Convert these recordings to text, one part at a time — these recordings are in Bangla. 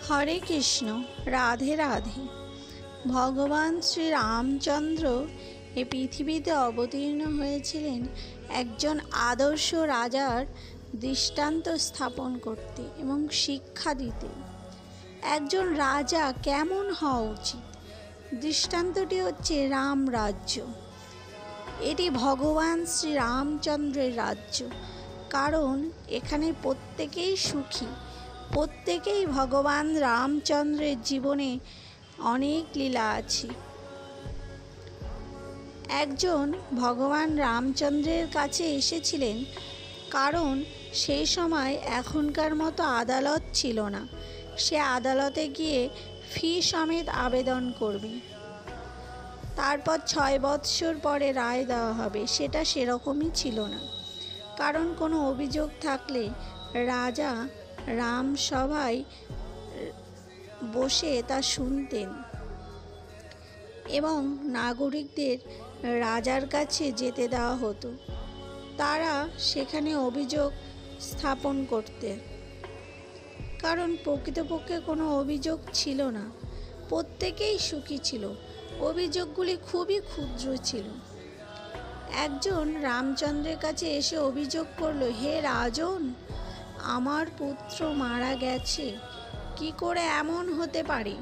হরে কৃষ্ণ, রাধে রাধে। ভগবান শ্রী রামচন্দ্র এই পৃথিবীতে অবতীর্ণ হয়েছিলেন একজন আদর্শ রাজার দৃষ্টান্ত স্থাপন করতে এবং শিক্ষা দিতে। একজন রাজা কেমন হওয়া উচিত, দৃষ্টান্তটি হচ্ছে রাম রাজ্য। এটি ভগবান শ্রী রামচন্দ্রের রাজ্য, কারণ এখানে প্রত্যেকেই সুখী। প্রত্যেকেই ভগবান রামচন্দ্রের জীবনে অনেক লীলা আছে। একজন ভগবান রামচন্দ্রের কাছে এসেছিলেন, কারণ সেই সময় এখনকার মতো আদালত ছিল না। সে আদালতে গিয়ে ফি সমেত আবেদন করবে, তারপর 6 বৎসর পরে রায় দেওয়া হবে। সেটা সেরকমই ছিল না, কারণ কোনো অভিযোগ থাকলে রাজা রামসভায় বসে তা শুনতেন এবং নাগরিকদের রাজার কাছে যেতে দেওয়া হতো। তারা সেখানে অভিযোগ স্থাপন করতেন, কারণ প্রকৃতপক্ষে কোনো অভিযোগ ছিল না। প্রত্যেকেই সুখী ছিল। অভিযোগগুলি খুবই ক্ষুদ্র ছিল। একজন রামচন্দ্রের কাছে এসে অভিযোগ করল, হে রাজন, আমার পুত্র মারা গেছে। কি করে এমন হতে পারে?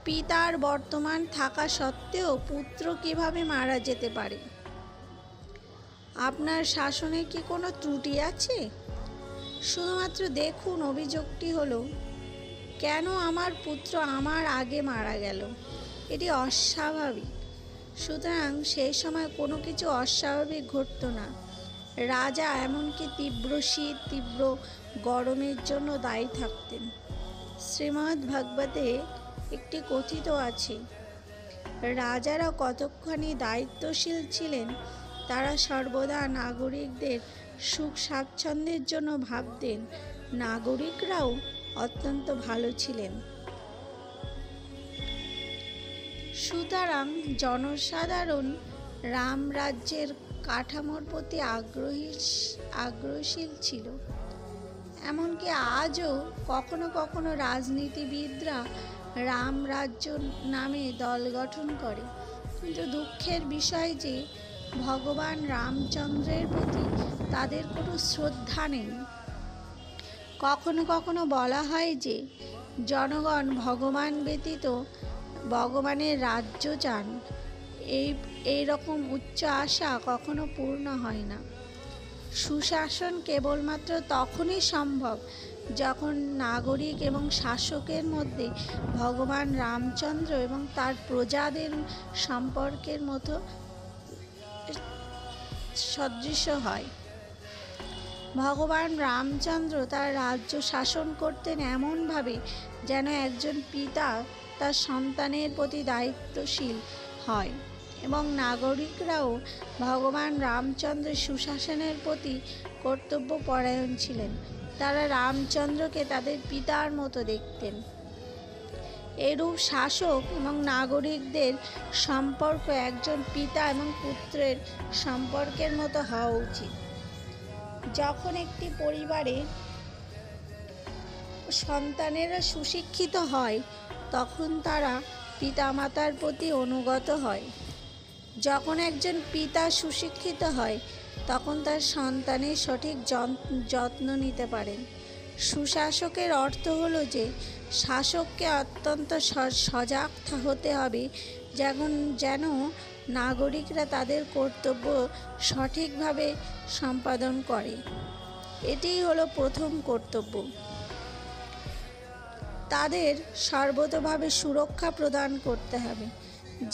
পিতার বর্তমান থাকা সত্ত্বেও পুত্র কিভাবে মারা যেতে পারে? আপনার শাসনে কি কোনো ত্রুটি আছে? শুধুমাত্র দেখুন, অভিযোগটি হলো, কেন আমার পুত্র আমার আগে মারা গেল? এটি অস্বাভাবিক। সুতরাং সেই সময় কোনো কিছু অস্বাভাবিক ঘটতো না। রাজা এমনকি তীব্র শীত, তীব্র গরমের জন্য দায়ী থাকতেন। শ্রীমদ্ ভাগবতে একটি কথিত আছে, রাজারা কতখানি দায়িত্বশীল ছিলেন। তারা সর্বদা নাগরিকদের সুখ স্বাচ্ছন্দ্যের জন্য ভাবতেন। নাগরিকরাও অত্যন্ত ভালো ছিলেন। সুতরাং জনসাধারণ রাম রাজ্যের কাঠামোর প্রতি আগ্রহশীল ছিল। এমনকি আজও কখনো কখনো রাজনীতিবিদরা রাম রাজ্য নামে দল গঠন করে। কিন্তু দুঃখের বিষয় যে ভগবান রামচন্দ্রের প্রতি তাদের কোনো শ্রদ্ধা নেই। কখনো কখনো বলা হয় যে জনগণ ভগবান ব্যতীত ভগবানের রাজ্য চান। এই রকম উচ্চ আশা কখনো পূর্ণ হয় না। সুশাসন কেবলমাত্র তখনই সম্ভব যখন নাগরিক এবং শাসকের মধ্যে ভগবান রামচন্দ্র এবং তার প্রজাদের সম্পর্কের মতো সদৃশ হয়। ভগবান রামচন্দ্র তার রাজ্য শাসন করতেন এমনভাবে যেন একজন পিতা তার সন্তানের প্রতি দায়িত্বশীল হয়, এবং নাগরিকরাও ভগবান রামচন্দ্রের সুশাসনের প্রতি কর্তব্যপরায়ণ ছিলেন। তারা রামচন্দ্রকে তাদের পিতার মতো দেখতেন। এরূপ শাসক এবং নাগরিকদের সম্পর্ক একজন পিতা এবং পুত্রের সম্পর্কের মতো হওয়া উচিত। যখন একটি পরিবারে সন্তানেরা সুশিক্ষিত হয়, তখন তারা পিতামাতার প্রতি অনুগত হয়। যখন একজন পিতা সুশিক্ষিত হয়, তখন তার সন্তানের সঠিক যত্ন নিতে পারেন। সুশাসকের অর্থ হলো যে শাসককে অত্যন্ত সজাগ হতে হবে যেন নাগরিকরা তাদের কর্তব্য সঠিকভাবে সম্পাদন করে। এটিই হলো প্রথম কর্তব্য। তাদের সর্বতোভাবে সুরক্ষা প্রদান করতে হবে।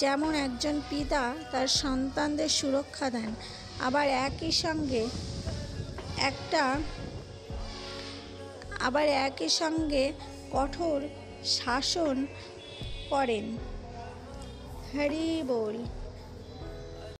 যেমন একজন পিতা তার সন্তানদের সুরক্ষা দেন, আবার একই সঙ্গে কঠোর শাসন করেন। হরি বল।